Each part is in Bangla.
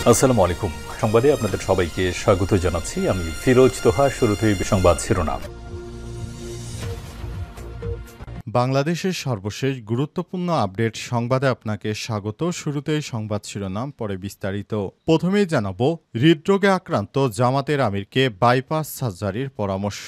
আসসালামু আলাইকুম। সংবাদে আপনাদের সবাইকে স্বাগত জানাচ্ছি। আমি ফিরোজ তোহা। শুরুতেই সংবাদ শিরোনাম। বাংলাদেশের সর্বশেষ গুরুত্বপূর্ণ আপডেট সংবাদে আপনাকে স্বাগত। শুরুতেই সংবাদ শিরোনাম, পরে বিস্তারিত। প্রথমেই জানাবো, হৃদরোগে আক্রান্ত জামাতের আমিরকে বাইপাস সার্জারির পরামর্শ।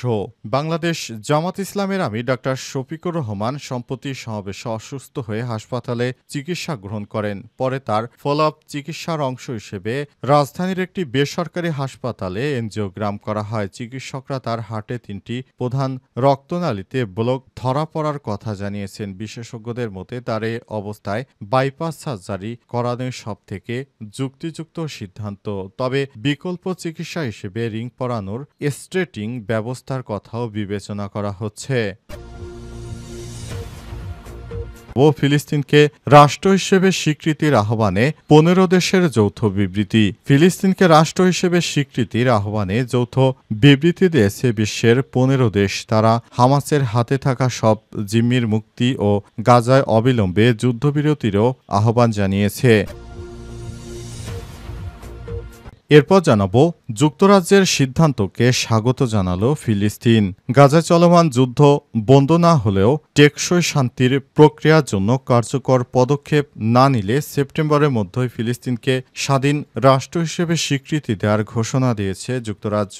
বাংলাদেশ জামাত ইসলামের আমির ডক্টর শফিকুর রহমান সম্প্রতি সমাবেশে অসুস্থ হয়ে হাসপাতালে চিকিৎসা গ্রহণ করেন। পরে তার ফলো আপ চিকিৎসার অংশ হিসেবে রাজধানীর একটি বেসরকারি হাসপাতালে এনজিওগ্রাম করা হয়। চিকিৎসকরা তার হার্টে 3টি প্রধান রক্তনালীতে ব্লক ধরা পড়ার কথা জানিয়েছেন। বিশেষজ্ঞদের মতে তার এই অবস্থায় বাইপাস সার্জারি করানোই সবথেকে যুক্তিযুক্ত সিদ্ধান্ত। তবে বিকল্প চিকিৎসা হিসেবে রিং পরানোর স্ট্রেটিং ব্যবস্থার কথাও বিবেচনা করা হচ্ছে। ফিলিস্তিনকে রাষ্ট্র হিসেবে স্বীকৃতির আহ্বানে 15 দেশের যৌথ বিবৃতি। ফিলিস্তিনকে রাষ্ট্র হিসেবে স্বীকৃতির আহ্বানে যৌথ বিবৃতি দিয়েছে বিশ্বের 15 দেশ। তারা হামাসের হাতে থাকা সব জিম্মির মুক্তি ও গাজায় অবিলম্বে যুদ্ধবিরতিরও আহ্বান জানিয়েছে। এরপর জানাবো, যুক্তরাজ্যের সিদ্ধান্তকে স্বাগত জানালো ফিলিস্তিন। গাজায় চলমান যুদ্ধ বন্ধ না হলেও টেকসই শান্তির প্রক্রিয়ার জন্য কার্যকর পদক্ষেপ না নিলে সেপ্টেম্বরের মধ্যেই ফিলিস্তিনকে স্বাধীন রাষ্ট্র হিসেবে স্বীকৃতি দেওয়ার ঘোষণা দিয়েছে যুক্তরাজ্য।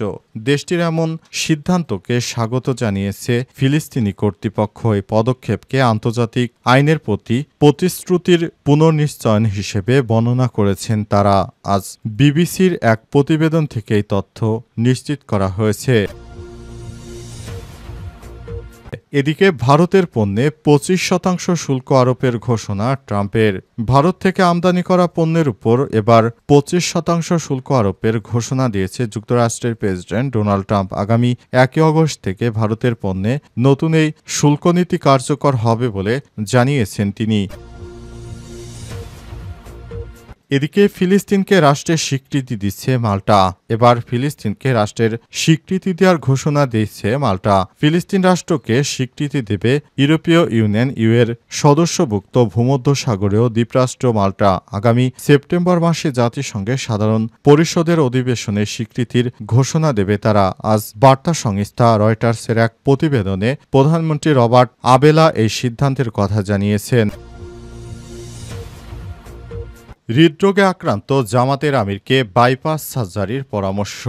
দেশটির এমন সিদ্ধান্তকে স্বাগত জানিয়েছে ফিলিস্তিনি কর্তৃপক্ষ। এই পদক্ষেপকে আন্তর্জাতিক আইনের প্রতি প্রতিশ্রুতির পুনর্নিশ্চয়ন হিসেবে বর্ণনা করেছেন তারা। আজ বিবিসির এক প্রতিবেদন থেকে এই তথ্য নিশ্চিত করা হয়েছে। এদিকে ভারতের পণ্যে 25% শুল্ক আরোপের ঘোষণা ট্রাম্পের। ভারত থেকে আমদানি করা পণ্যের উপর এবার 25% শুল্ক আরোপের ঘোষণা দিয়েছে যুক্তরাষ্ট্রের প্রেসিডেন্ট ডোনাল্ড ট্রাম্প। আগামী 1 আগস্ট থেকে ভারতের পণ্যে নতুন এই শুল্ক নীতি কার্যকর হবে বলে জানিয়েছেন তিনি। এদিকে ফিলিস্তিনকে রাষ্ট্রের স্বীকৃতি দিচ্ছে মাল্টা। এবার ফিলিস্তিনকে রাষ্ট্রের স্বীকৃতি দেওয়ার ঘোষণা দিয়েছে মাল্টা। ফিলিস্তিন রাষ্ট্রকে স্বীকৃতি দেবে ইউরোপীয় ইউনিয়ন এর সদস্যভুক্ত ভূমধ্যসাগরীয় দ্বীপরাষ্ট্র মাল্টা। আগামী সেপ্টেম্বর মাসে জাতিসংঘের সাধারণ পরিষদের অধিবেশনে স্বীকৃতির ঘোষণা দেবে তারা। আজ বার্তা সংস্থা রয়টার্সের এক প্রতিবেদনে প্রধানমন্ত্রী রবার্ট আবেলা এই সিদ্ধান্তের কথা জানিয়েছেন। হৃদরোগে আক্রান্ত জামাতের আমিরকে বাইপাস সার্জারির পরামর্শ।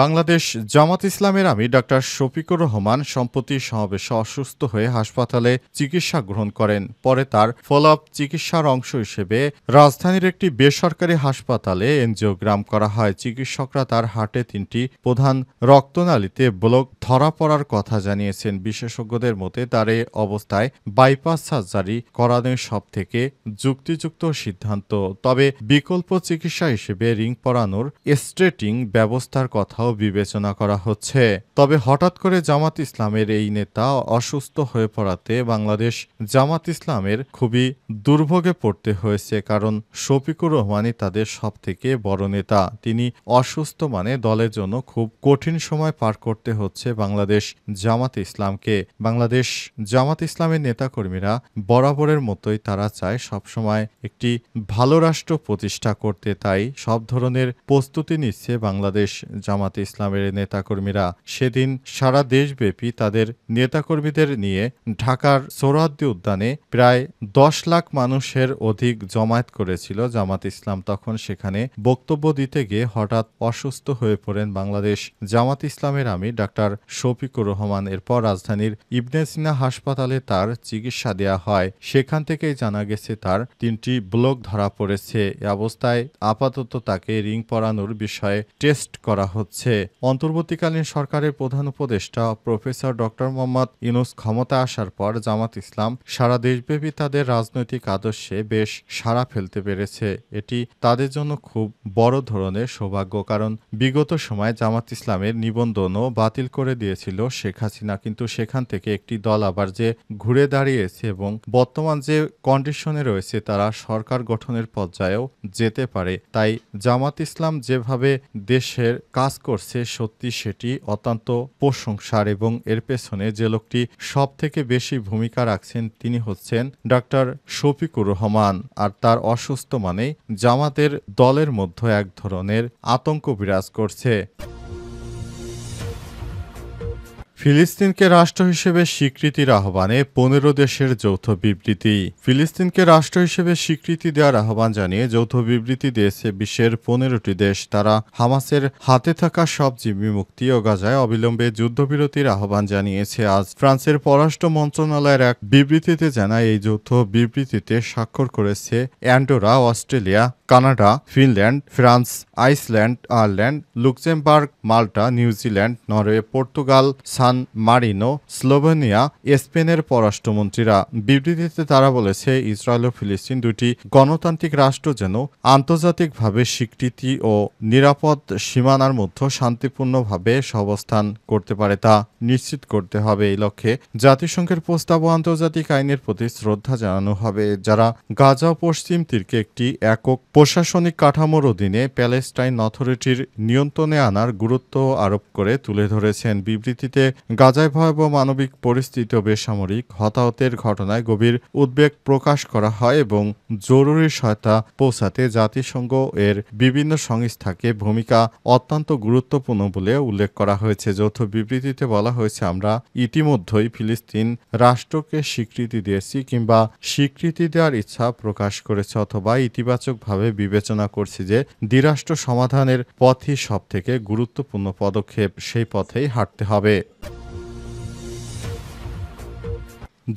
বাংলাদেশ জামাত ইসলামের আমির ডক্টর শফিকুর রহমান সম্প্রতি সমাবেশে অসুস্থ হয়ে হাসপাতালে চিকিৎসা গ্রহণ করেন। পরে তার ফলো আপ চিকিৎসার অংশ হিসেবে রাজধানীর একটি বেসরকারি হাসপাতালে এনজিওগ্রাম করা হয়। চিকিৎসকরা তার হার্টে 3টি প্রধান রক্তনালীতে ব্লক ধরা পড়ার কথা জানিয়েছেন। বিশেষজ্ঞদের মতে তার এই অবস্থায় বাইপাস সার্জারি করানোই সবথেকে যুক্তিযুক্ত সিদ্ধান্ত। তবে বিকল্প চিকিৎসা হিসেবে রিং পরানোর স্ট্রেটিং ব্যবস্থার কথাও বিবেচনা করা হচ্ছে। তবে হঠাৎ করে জামাত ইসলামের এই নেতা অসুস্থ হয়ে পড়াতে বাংলাদেশ জামাত ইসলামের খুবই দুর্ভোগে পড়তে হয়েছে। কারণ শফিকুর রহমানই তাদের সবথেকে বড় নেতা। তিনি অসুস্থ মানে দলের জন্য খুব কঠিন সময় পার করতে হচ্ছে বাংলাদেশ জামাত ইসলামকে। বাংলাদেশ জামাত ইসলামের নেতাকর্মীরা বরাবরের মতোই তারা চায় সবসময় একটি ভালো রাষ্ট্র প্রতিষ্ঠা করতে। তাই সব ধরনের প্রস্তুতি নিচ্ছে বাংলাদেশ জামাত ইসলামের নেতাকর্মীরা। সেদিন সারা দেশব্যাপী তাদের নেতাকর্মীদের নিয়ে ঢাকার সোহরাওয়ার্দী উদ্যানে প্রায় 10 লাখ মানুষের অধিক জমায়েত করেছিল জামাত ইসলাম। তখন সেখানে বক্তব্য দিতে গিয়ে হঠাৎ অসুস্থ হয়ে পড়েন বাংলাদেশ জামাত ইসলামের আমির ডাক্তার শফিকুর রহমান। এরপর রাজধানীর ইবনে সিনা হাসপাতালে তার চিকিৎসা দেয়া হয়। সেখান থেকেই জানা গেছে তার 3টি ব্লক ধরা পড়েছে। এ অবস্থায় আপাতত তাকে রিং পরানোর বিষয়ে টেস্ট করা হচ্ছে। অন্তর্বর্তীকালীন সরকারের প্রধান উপদেষ্টা প্রফেসর ডক্টর মোহাম্মদ ইউনূস ক্ষমতা আসার পর জামাত ইসলাম সারা দেশব্যাপী তাদের রাজনৈতিক আদর্শে বেশ সাড়া ফেলতে পেরেছে। এটি তাদের জন্য খুব বড় ধরনের সৌভাগ্য। কারণ বিগত সময়ে জামাত ইসলামের নিবন্ধনও বাতিল করে দিয়েছিল শেখ হাসিনা। কিন্তু সেখান থেকে একটি দল আবার যে ঘুরে দাঁড়িয়েছে এবং বর্তমান যে কন্ডিশনে রয়েছে তারা সরকার গঠনের পর্যায়ে পর্যায়েও যেতে পারে। তাই জামাত ইসলাম যেভাবে দেশের কাজ করছে সত্যি সেটি অত্যন্ত প্রশংসার, এবং এর পেছনে যে লোকটি সবথেকে বেশি ভূমিকা রাখছেন তিনি হচ্ছেন ডক্টর শফিকুর রহমান। আর তার অসুস্থ মানেই জামাতের দলের মধ্যে এক ধরনের আতঙ্ক বিরাজ করছে। ফিলিস্তিনকে রাষ্ট্র হিসেবে স্বীকৃতির আহ্বানে ১৫ দেশের যৌথ বিবৃতি। ফিলিস্তিনকে রাষ্ট্র হিসেবে স্বীকৃতি দেওয়ার আহ্বান জানিয়ে যৌথ বিবৃতি দিয়েছে বিশ্বের ১৫টি দেশ। তারা হামাসের হাতে থাকা সব জিম্মি মুক্তি ও গাজায় অবিলম্বে যুদ্ধবিরতির আহ্বান জানিয়েছে। আজ ফ্রান্সের পররাষ্ট্র মন্ত্রণালয়ের এক বিবৃতিতে জানায়, এই যৌথ বিবৃতিতে স্বাক্ষর করেছে Andorra, Australia, Canada, Finland, France, Iceland, Ireland, Luxembourg, Malta, New Zealand, Norway, Portugal, San Marino, Slovenia, স্পেনের পররাষ্ট্রমন্ত্রীরা। বিবৃতিতে তারা বলেছে, ইসরায়েল ও ফিলিস্তিন দুটি গণতান্ত্রিক রাষ্ট্র যেন আন্তর্জাতিকভাবে স্বীকৃতি ও নিরাপদ সীমানার মধ্যে শান্তিপূর্ণভাবে সহাবস্থান করতে পারে তা নিশ্চিত করতে হবে। এই লক্ষ্যে জাতিসংঘের প্রস্তাব ও আন্তর্জাতিক আইনের প্রতি শ্রদ্ধা জানানো হবে, যারা গাজা ও পশ্চিম তীরকে একটি একক প্রশাসনিক কাঠামোর অধীনে প্যালেস্টাইন অথরিটির নিয়ন্ত্রণে আনার গুরুত্ব আরোপ করে তুলে ধরেছেন। বিবৃতিতে গাজায় ভয়াবহ মানবিক পরিস্থিতি ও বেসামরিক হতাহতের ঘটনায় গভীর উদ্বেগ প্রকাশ করা হয় এবং জরুরি সহায়তা পৌঁছাতে জাতিসংঘ এর বিভিন্ন সংস্থাকে ভূমিকা অত্যন্ত গুরুত্বপূর্ণ বলে উল্লেখ করা হয়েছে। যৌথ বিবৃতিতে বলা হয়েছে, আমরা ইতিমধ্যেই ফিলিস্তিন রাষ্ট্রকে স্বীকৃতি দিয়েছি কিংবা স্বীকৃতি দেওয়ার ইচ্ছা প্রকাশ করেছে, অথবা ইতিবাচকভাবে বিবেচনা করছি যে দ্বিরাষ্ট্র সমাধানের পথই সবথেকে গুরুত্বপূর্ণ পদক্ষেপ, সেই পথেই হাঁটতে হবে।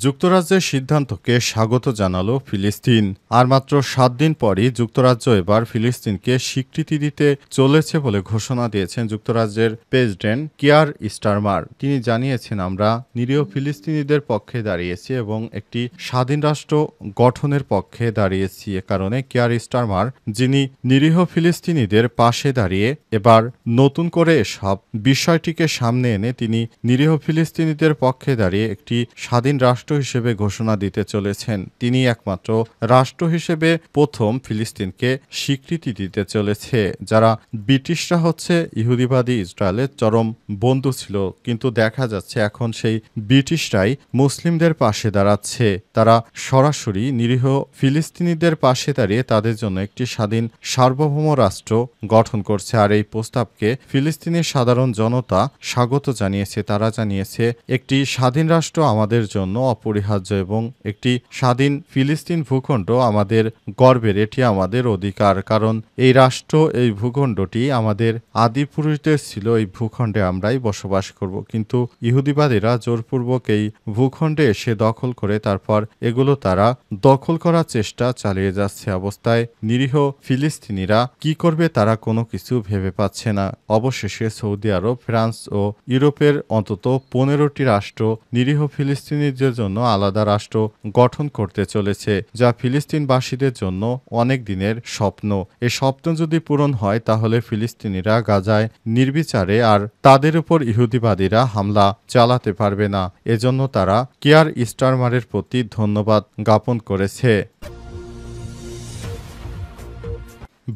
যুক্তরাজ্যের সিদ্ধান্তকে স্বাগত জানালো ফিলিস্তিন। আর মাত্র ৭ দিন পরই যুক্তরাজ্য এবার ফিলিস্তিনকে স্বীকৃতি দিতে চলেছে বলে ঘোষণা দিয়েছেন যুক্তরাজ্যের প্রেসিডেন্ট কিয়ার স্টারমার। তিনি জানিয়েছেন, আমরা নিরীহ ফিলিস্তিনিদের পক্ষে দাঁড়িয়েছি এবং একটি স্বাধীন রাষ্ট্র গঠনের পক্ষে দাঁড়িয়েছি। এ কারণে কিয়ার স্টারমার, যিনি নিরীহ ফিলিস্তিনিদের পাশে দাঁড়িয়ে এবার নতুন করে সব বিষয়টিকে সামনে এনে তিনি নিরীহ ফিলিস্তিনিদের পক্ষে দাঁড়িয়ে একটি স্বাধীন রাষ্ট্র হিসেবে ঘোষণা দিতে চলেছেন। তিনি একমাত্র রাষ্ট্র হিসেবে প্রথম ফিলিস্তিনকে স্বীকৃতি দিতে চলেছে। যারা ব্রিটিশরা হচ্ছে ইহুদিবাদী ইসরায়েলের চরম বন্ধু ছিল, কিন্তু দেখা যাচ্ছে এখন সেই ব্রিটিশরাই মুসলিমদের পাশে দাঁড়াচ্ছে। তারা সরাসরি নিরীহ ফিলিস্তিনিদের পাশে দাঁড়িয়ে তাদের জন্য একটি স্বাধীন সার্বভৌম রাষ্ট্র গঠন করছে। আর এই প্রস্তাবকে ফিলিস্তিনের সাধারণ জনতা স্বাগত জানিয়েছে। তারা জানিয়েছে, একটি স্বাধীন রাষ্ট্র আমাদের জন্য অপরিহার্য এবং একটি স্বাধীন ফিলিস্তিন ভূখণ্ড আমাদের গর্বের, এটি আমাদের অধিকার। কারণ এই রাষ্ট্র, এই ভূখণ্ডটি আমাদের আদিপুরুষদের ছিল, এই ভূখণ্ডে আমরাই বসবাস করব। কিন্তু ইহুদিবাদীরা জোরপূর্বক এই ভূখণ্ডে এসে দখল করে তারপর এগুলো তারা দখল করার চেষ্টা চালিয়ে যাচ্ছে। অবস্থায় নিরীহ ফিলিস্তিনিরা কি করবে তারা কোনো কিছু ভেবে পাচ্ছে না। অবশেষে সৌদি আরব, ফ্রান্স ও ইউরোপের অন্তত 15টি রাষ্ট্র নিরীহ ফিলিস্তিনিদের জন্য আলাদা রাষ্ট্র গঠন করতে চলেছে, যা ফিলিস্তিনবাসীদের জন্য অনেক দিনের স্বপ্ন। এই স্বপ্ন যদি পূরণ হয় তাহলে ফিলিস্তিনিরা গাজায় নির্বিচারে আর তাদের উপর ইহুদিবাদীরা হামলা চালাতে পারবে না। এজন্য তারা কিয়ার স্টারমারের প্রতি ধন্যবাদ জ্ঞাপন করেছে।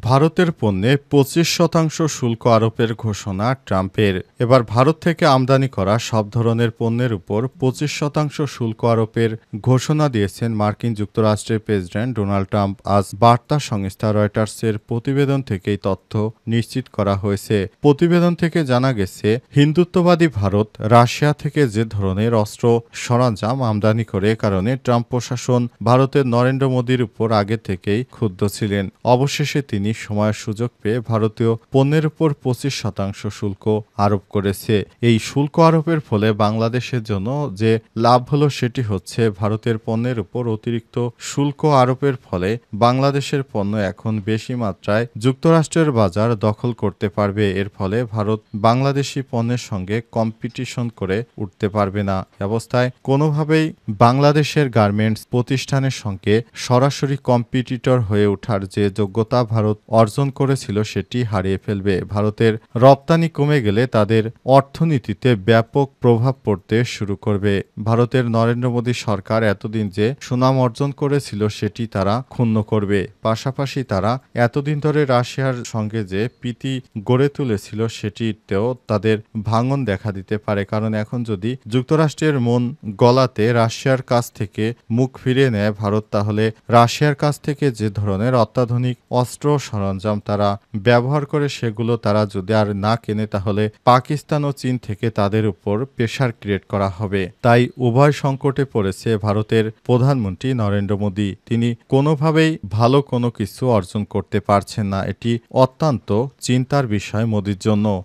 ভারতের পণ্যে 25% শুল্ক আরোপের ঘোষণা ট্রাম্পের। এবার ভারত থেকে আমদানি করা সব ধরনের পণ্যের উপর 25% শুল্ক আরোপের ঘোষণা দিয়েছেন মার্কিন যুক্তরাষ্ট্রের প্রেসিডেন্ট ডোনাল্ড ট্রাম্প। আজ বার্তা সংস্থা রয়টার্সের প্রতিবেদন থেকে এই তথ্য নিশ্চিত করা হয়েছে। প্রতিবেদন থেকে জানা গেছে, হিন্দুত্ববাদী ভারত রাশিয়া থেকে যে ধরনের অস্ত্র সরঞ্জাম আমদানি করে, কারণে ট্রাম্প প্রশাসন ভারতের নরেন্দ্র মোদীর উপর আগে থেকেই ক্ষুব্ধ ছিলেন। অবশেষে তিনি সময়ের সুযোগ পেয়ে ভারতীয় পণ্যের উপর 25% শুল্ক আরোপ করেছে। এই শুল্ক আরোপের ফলে বাংলাদেশের জন্য যে লাভ হলো সেটি হচ্ছে, ভারতের পণ্যের উপর অতিরিক্ত শুল্ক আরোপের ফলে বাংলাদেশের পণ্য এখন বেশি মাত্রায় যুক্তরাষ্ট্রের বাজার দখল করতে পারবে। এর ফলে ভারত বাংলাদেশি পণ্যের সঙ্গে কম্পিটিশন করে উঠতে পারবে না। অবস্থায় কোনোভাবেই বাংলাদেশের গার্মেন্টস প্রতিষ্ঠানের সঙ্গে সরাসরি কম্পিটিটর হয়ে ওঠার যে যোগ্যতা ভারত ভারত অর্জন করেছিল সেটি হারিয়ে ফেলবে। ভারতের রপ্তানি কমে গেলে তাদের অর্থনীতিতে ব্যাপক প্রভাব পড়তে শুরু করবে। ভারতের নরেন্দ্র মোদী সরকার এতদিন যে সুনাম অর্জন করেছিল সেটি তারা ক্ষুণ্ণ করবে। পাশাপাশি তারা এতদিন ধরে রাশিয়ার সঙ্গে যে প্রীতি গড়ে তুলেছিল সেটিতেও তাদের ভাঙন দেখা দিতে পারে। কারণ এখন যদি যুক্তরাষ্ট্রের মন গলাতে রাশিয়ার কাছ থেকে মুখ ফিরিয়ে নেয় ভারত, তাহলে রাশিয়ার কাছ থেকে যে ধরনের অত্যাধুনিক অস্ত্র সরঞ্জাম তারা ব্যবহার করে সেগুলো তারা যদি আর না কেনে, তাহলে পাকিস্তান ও চীন থেকে তাদের উপর প্রেশার ক্রিয়েট করা হবে। তাই উভয় সংকটে পড়েছে ভারতের প্রধানমন্ত্রী নরেন্দ্র মোদী। তিনি কোনোভাবেই ভালো কোনো কিছু অর্জন করতে পারছেন না। এটি অত্যন্ত চিন্তার বিষয় মোদীর জন্য।